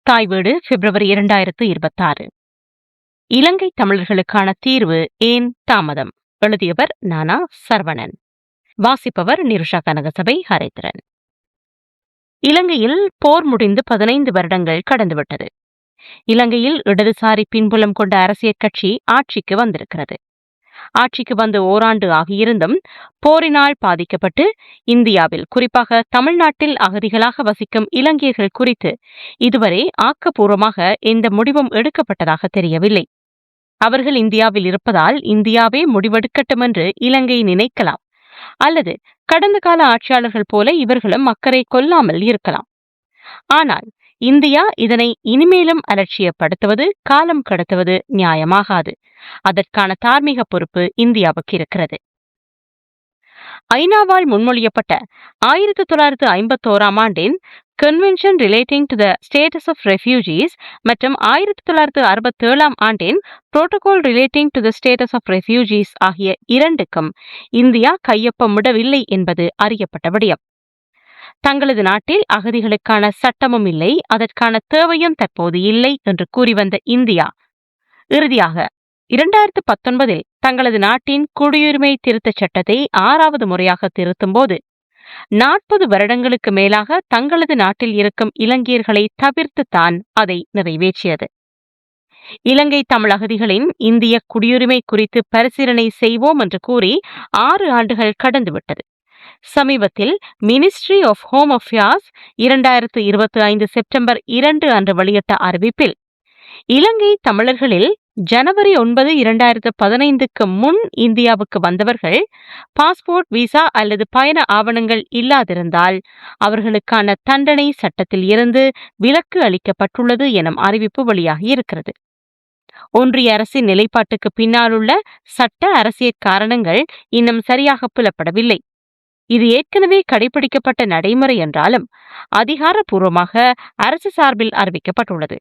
தாய் வீடு பிப்ரவரி 2026. இலங்கை தமிழர்களுக்கான தீர்வு ஏன் தாமதம்? எழுதியவர் நானா சரவணன். வாசிப்பவர் நிருஷா கனகசபை ஹரித்திரன். இலங்கையில் போர் முடிந்து 15 வருடங்கள் கடந்துவிட்டது. இலங்கையில் இடதுசாரி பின்புலம் கொண்ட அரசியல் கட்சி ஆட்சிக்கு வந்திருக்கிறது. ஆட்சிக்கு வந்து ஓராண்டு ஆகியிருந்தும் போரினால் பாதிக்கப்பட்டு இந்தியாவில், குறிப்பாக தமிழ்நாட்டில் அகதிகளாக வசிக்கும் இலங்கையர்கள் குறித்து இதுவரை ஆக்கப்பூர்வமாக எந்த முடிவும் எடுக்கப்பட்டதாக தெரியவில்லை. அவர்கள் இந்தியாவில் இருப்பதால் இந்தியாவே முடிவெடுக்கட்டும் என்று இலங்கை நினைக்கலாம், அல்லது கடந்த கால ஆட்சியாளர்கள் போல இவர்களும் அக்கறை கொள்ளாமல் இருக்கலாம். ஆனால் இந்தியா இதனை இனிமேலும் அலட்சியப்படுத்துவது, காலம் கடத்துவது நியாயமாகாது. அதற்கான தார்மீக பொறுப்பு இந்தியாவுக்கு இருக்கிறது. ஐநாவால் முன்மொழியப்பட்ட 1951 ஆண்டின் convention relating to the status of refugees மற்றும் 1967 ஆண்டின் protocol relating to the status of refugees ஆகிய இரண்டுக்கும் இந்தியா கையொப்பமிடவில்லை என்பது அறியப்பட்ட விடயம். தங்களது நாட்டில் அகதிகளுக்கான சட்டமும் இல்லை, அதற்கான தேவையும் தற்போது இல்லை என்று கூறி வந்த இந்தியா இறுதியாக 2019 தங்களது நாட்டின் குடியுரிமை திருத்தச் சட்டத்தை 6வது முறையாக திருத்தும் போது 40 வருடங்களுக்கு மேலாக தங்களது நாட்டில் இருக்கும் இலங்கையர்களை தவிர்த்து தான் அதை நிறைவேற்றியது. இலங்கை தமிழ் அகதிகளின் இந்திய குடியுரிமை குறித்து பரிசீலனை செய்வோம் என்று கூறி 6 ஆண்டுகள் கடந்துவிட்டது. சமீபத்தில் ministry of home affairs 2025 September 2 அன்று வெளியிட்ட அறிவிப்பில் இலங்கை தமிழர்களில் ஜனவரி 9, 2015க்கு முன் இந்தியாவுக்கு வந்தவர்கள் பாஸ்போர்ட், விசா அல்லது பயண ஆவணங்கள் இல்லாதிருந்தால் அவர்களுக்கான தண்டனை சட்டத்தில் இருந்து விலக்கு அளிக்கப்பட்டுள்ளது எனும் அறிவிப்பு வெளியாகி இருக்கிறது. ஒன்றிய அரசின் நிலைப்பாட்டுக்கு பின்னாலுள்ள சட்ட அரசியல் காரணங்கள் இன்னும் சரியாக புலப்படவில்லை. இது ஏற்கனவே கடைபிடிக்கப்பட்ட நடைமுறை என்றாலும் அதிகாரப்பூர்வமாக அரசு சார்பில் அறிவிக்கப்பட்டுள்ளது.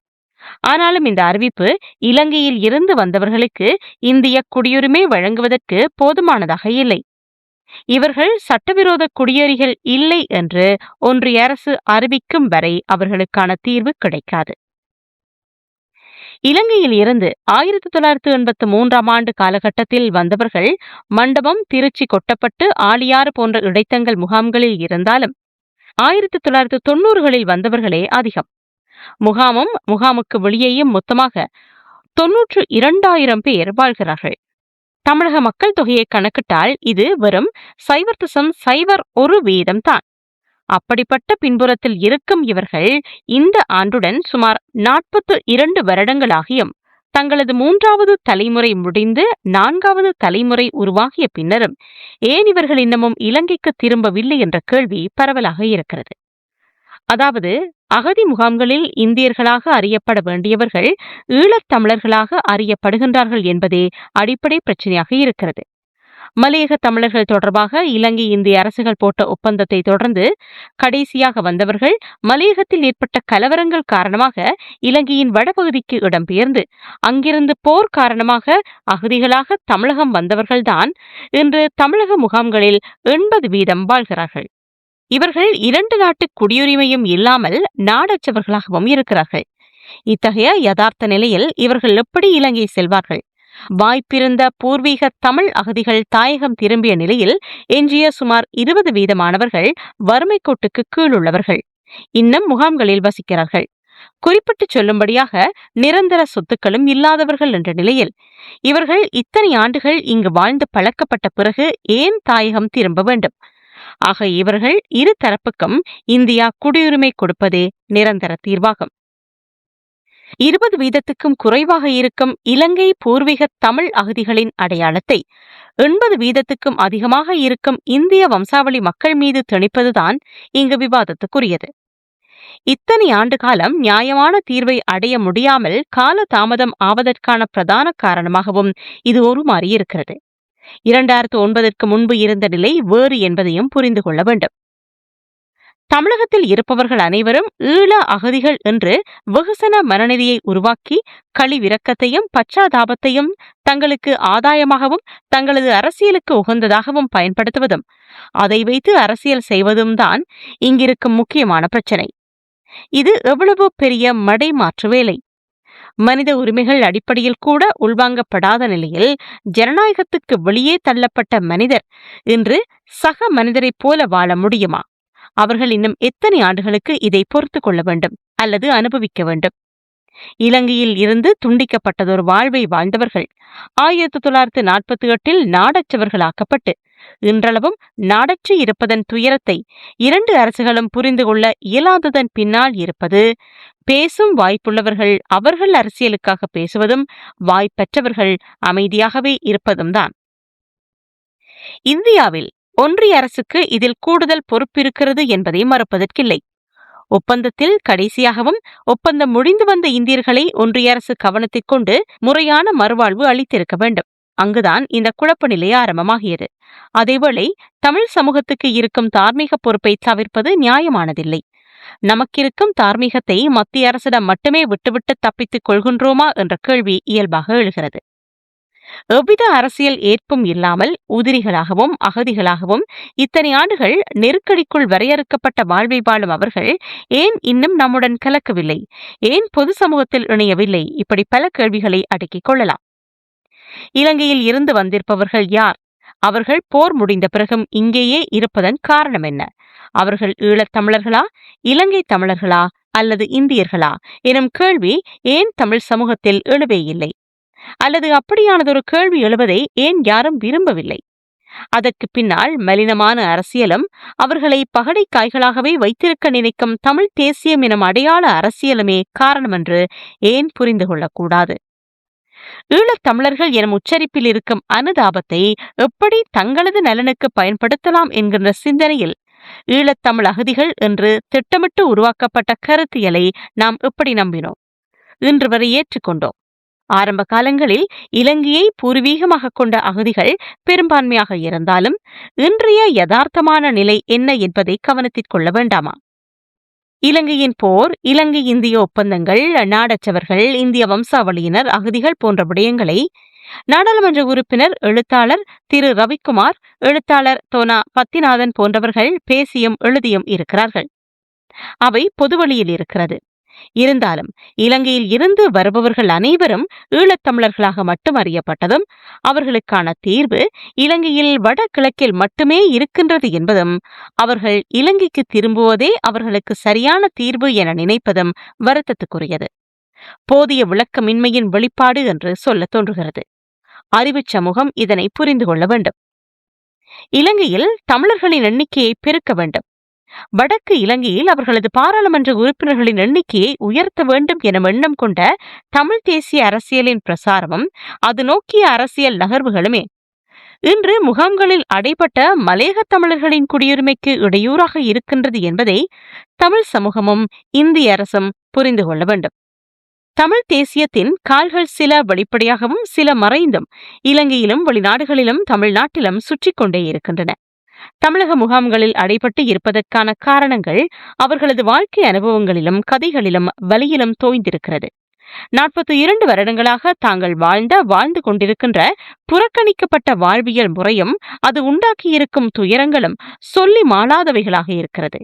ஆனாலும் இந்த அறிவிப்பு இலங்கையில் இருந்து வந்தவர்களுக்கு இந்திய குடியுரிமை வழங்குவதற்கு போதுமானதாக இல்லை. இவர்கள் சட்டவிரோத குடியேறிகள் இல்லை என்று ஒன்றிய அரசு அறிவிக்கும் வரை அவர்களுக்கான தீர்வு கிடைக்காது. இலங்கையில் இருந்து 1983 ஆண்டு காலகட்டத்தில் வந்தவர்கள் மண்டபம், திருச்சி, கொட்டப்பட்டு, ஆழியாறு போன்ற இடைத்தங்கல் முகாம்களில் இருந்தாலும் 1990களில் வந்தவர்களே அதிகம். முகாமுக்கு வெளியேயும் மொத்தமாக 92,000 பேர் வாழ்கிறார்கள். தமிழக மக்கள் தொகையை கணக்கிட்டால் இது வெறும் 0.01% தான். அப்படிப்பட்ட பின்புறத்தில் இருக்கும் இவர்கள் இந்த ஆண்டுடன் சுமார் 42 வருடங்களாகியும் தங்களது 3வது தலைமுறை முடிந்து 4வது தலைமுறை உருவாகிய பின்னரும் ஏன் இவர்கள் இன்னமும் இலங்கைக்கு திரும்பவில்லை என்ற கேள்வி பரவலாக இருக்கிறது. அதாவது அகதி முகாம்களில் இந்தியர்களாக அறியப்பட வேண்டியவர்கள் ஈழத்தமிழர்களாக அறியப்படுகின்றார்கள் என்பதே அடிப்படை பிரச்சனையாக இருக்கிறது. மலையக தமிழர்கள் தொடர்பாக இலங்கை இந்திய அரசுகள் போட்ட ஒப்பந்தத்தை தொடர்ந்து கடைசியாக வந்தவர்கள் மலையகத்தில் ஏற்பட்ட கலவரங்கள் காரணமாக இலங்கையின் வடபகுதிக்கு இடம்பெயர்ந்து அங்கிருந்து போர் காரணமாக அகதிகளாக தமிழகம் வந்தவர்கள்தான் இன்று தமிழக முகாம்களில் 80% வாழ்கிறார்கள். இவர்கள் 2 நாட்டு குடியுரிமையும் இல்லாமல் நாடற்றவர்களாகவும் இருக்கிறார்கள். இத்தகைய யதார்த்த நிலையில் இவர்கள் எப்படி இலங்கை செல்வார்கள்? வாய்ப்பிருந்த பூர்வீக தமிழ் அகதிகள் தாயகம் திரும்பிய நிலையில் எஞ்சிய சுமார் 20% வறுமை கோட்டுக்கு கீழுள்ளவர்கள் இன்னும் முகாம்களில் வசிக்கிறார்கள். குறிப்பிட்டு சொல்லும்படியாக நிரந்தர சொத்துக்களும் இல்லாதவர்கள் என்ற நிலையில் இவர்கள் இத்தனை ஆண்டுகள் இங்கு வாழ்ந்து பழக்கப்பட்ட பிறகு ஏன் தாயகம் திரும்ப வேண்டும்? ஆக இவர்கள் இரு தரப்புக்கும் இந்தியா குடியுரிமை கொடுப்பதே நிரந்தர தீர்வாகும். 20% குறைவாக இருக்கும் இலங்கை பூர்வீக தமிழ் அகதிகளின் அடையாளத்தை 80% அதிகமாக இருக்கும் இந்திய வம்சாவளி மக்கள் மீது திணிப்பதுதான் இங்கு விவாதத்துக்குரியது. இத்தனை ஆண்டு காலம் நியாயமான தீர்வை அடைய முடியாமல் கால தாமதம் ஆவதற்கான பிரதான காரணமாகவும் இது உருமாறி இருக்கிறது. 2009ற்கு முன்பு இருந்த நிலை வேறு என்பதையும் புரிந்து கொள்ள வேண்டும். தமிழகத்தில் இருப்பவர்கள் அனைவரும் ஈழ அகதிகள் என்று வெகுசன மனநிலையை உருவாக்கி களிவிரக்கத்தையும் பச்சாதாபத்தையும் தங்களுக்கு ஆதாயமாகவும் தங்களது அரசியலுக்கு உகந்ததாகவும் பயன்படுத்துவதும் அதை வைத்து அரசியல் செய்வதும் தான் இங்கிருக்கும் முக்கியமான பிரச்சனை. இது எவ்வளவு பெரிய மடை மாற்று வேலை! மனித உரிமைகள் அடிப்படையில் கூட உள்வாங்கப்படாத நிலையில் ஜனநாயகத்துக்கு வெளியே தள்ளப்பட்ட மனிதர் இன்று சக மனிதரைப் போல வாழ முடியுமா? அவர்கள் இன்னும் எத்தனை ஆண்டுகளுக்கு இதை பொறுத்து கொள்ள வேண்டும் அல்லது அனுபவிக்க வேண்டும்? இலங்கையில் இருந்து துண்டிக்கப்பட்டதொரு வாழ்வை வாழ்ந்தவர்கள் 1948 நாடற்றவர்களாக்கப்பட்டு இன்றளவும் நாடற்று இருப்பதன் துயரத்தை 2 அரசுகளும் புரிந்து கொள்ள இயலாததன் பின்னால் இருப்பது பேசும் வாய்ப்புள்ளவர்கள் அவர்கள் அரசியலுக்காக பேசுவதும் வாய்ப்பற்றவர்கள் அமைதியாகவே இருப்பதும் தான். இந்தியாவில் ஒன்றிய அரசுக்கு இதில் கூடுதல் பொறுப்பிருக்கிறது என்பதை மறுப்பதற்கில்லை. ஒப்பந்தத்தில் கடைசியாகவும் ஒப்பந்தம் முடிந்து வந்த இந்தியர்களை ஒன்றிய அரசு கவனத்தில் கொண்டு முறையான மறுவாழ்வு அளித்திருக்க வேண்டும். அங்குதான் இந்த குழப்ப நிலை ஆரம்பமாகியது. அதேவேளை தமிழ் சமூகத்துக்கு இருக்கும் தார்மீக பொறுப்பை தவிர்ப்பது நியாயமானதில்லை. நமக்கிருக்கும் தார்மீகத்தை மத்திய அரசிடம் மட்டுமே விட்டுவிட்டு தப்பித்துக் கொள்கின்றோமா என்ற கேள்வி இயல்பாக எழுகிறது. எவ்வித அரசியல் ஏற்பும் இல்லாமல் உதிரிகளாகவும் அகதிகளாகவும் இத்தனை ஆண்டுகள் நெருக்கடிக்குள் வரையறுக்கப்பட்ட வாழ்வை வாழும் அவர்கள் ஏன் இன்னும் நம்முடன் கலக்கவில்லை? ஏன் பொது சமூகத்தில் இணையவில்லை? இப்படி பல கேள்விகளை அடுக்கிக் கொள்ளலாம். இலங்கையில் இருந்து வந்திருப்பவர்கள் யார்? அவர்கள் போர் முடிந்த பிறகும் இங்கேயே இருப்பதன் காரணம் என்ன? அவர்கள் ஈழத் தமிழர்களா, இலங்கை தமிழர்களா அல்லது இந்தியர்களா எனும் கேள்வி ஏன் தமிழ் சமூகத்தில் எழுவே இல்லை? அல்லது அப்படியானதொரு கேள்வி எழுவதை ஏன் யாரும் விரும்பவில்லை? அதற்கு பின்னால் மலினமான அரசியலும் அவர்களை பகடை காய்களாகவே வைத்திருக்க நினைக்கும் தமிழ் தேசியம் எனும் அடையாள அரசியலுமே காரணம் என்று ஏன் புரிந்து கொள்ளக்கூடாது? ஈழத் தமிழர்கள் எனும் உச்சரிப்பில் இருக்கும் அனுதாபத்தை எப்படி தங்களது நலனுக்கு பயன்படுத்தலாம் என்கின்ற சிந்தனையில் ஈழத்தமிழ் அகதிகள் என்று திட்டமிட்டு உருவாக்கப்பட்ட கருத்தியலை நாம் எப்படி நம்பினோம்? இன்று வரை ஏற்றுக்கொண்டோம். ஆரம்ப காலங்களில் இலங்கையை பூர்வீகமாக கொண்ட அகதிகள் பெரும்பான்மையாக இருந்தாலும் இன்றைய யதார்த்தமான நிலை என்ன என்பதை கவனத்தில் கொள்ள வேண்டாமா? இலங்கையின் போர், இலங்கை இந்திய ஒப்பந்தங்கள், நாடற்றவர்கள், இந்திய வம்சாவளியினர், அகதிகள் போன்ற விடயங்களை நாடாளுமன்ற உறுப்பினர் எழுத்தாளர் திரு ரவிக்குமார், எழுத்தாளர் தோனா பத்திநாதன் போன்றவர்கள் பேசியும் எழுதியும் இருக்கிறார்கள். அவை பொதுவழியில் இருக்கிறது. இருந்தாலும் இலங்கையில் இருந்து வருபவர்கள் அனைவரும் ஈழத்தமிழர்களாக மட்டும் அறியப்பட்டதும் அவர்களுக்கான தீர்வு இலங்கையில் வடகிழக்கில் மட்டுமே இருக்கின்றது என்பதும் அவர்கள் இலங்கைக்கு திரும்புவதே அவர்களுக்கு சரியான தீர்வு என நினைப்பதும் வருத்தத்துக்குரியது. போதிய விளக்கமின்மையின் வெளிப்பாடு என்று சொல்ல தோன்றுகிறது. அறிவு சமூகம் இதனை புரிந்து கொள்ள வேண்டும். இலங்கையில் தமிழர்களின் எண்ணிக்கையை பெருக்க வேண்டும். வடக்கு இலங்கையில் அவர்களது பாராளுமன்ற உறுப்பினர்களின் எண்ணிக்கையை உயர்த்த வேண்டும் என எண்ணம் கொண்ட தமிழ் தேசிய அரசியலின் பிரசாரமும் அது நோக்கிய அரசியல் நகர்வுகளுமே இன்று முகாம்களில் அடைபட்ட மலேக தமிழர்களின் குடியுரிமைக்கு இடையூறாக இருக்கின்றது என்பதை தமிழ் சமூகமும் இந்திய அரசும் புரிந்து கொள்ள வேண்டும். தமிழ் தேசியத்தின் கால்கள் சில வெளிப்படையாகவும் சில மறைந்தும் இலங்கையிலும் வெளிநாடுகளிலும் தமிழ்நாட்டிலும் சுற்றி கொண்டே இருக்கின்றன. தமிழக முகாம்களில் அடைபட்டு இருப்பதற்கான காரணங்கள் அவர்களது வாழ்க்கை அனுபவங்களிலும் கதைகளிலும் வலியிலும் தோய்ந்திருக்கிறது. 42 வருடங்களாக தாங்கள் வாழ்ந்து கொண்டிருக்கின்ற புறக்கணிக்கப்பட்ட வாழ்வியல் முறையும் அது உண்டாக்கியிருக்கும் துயரங்களும் சொல்லி மாளாதவைகளாக இருக்கிறது.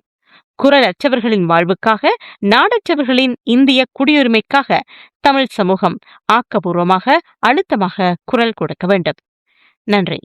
குரல் அற்றவர்களின் வாழ்வுக்காக, நாடற்றவர்களின் இந்திய குடியுரிமைக்காக தமிழ் சமூகம் ஆக்கபூர்வமாக அழுத்தமாக குரல் கொடுக்க வேண்டும். நன்றி.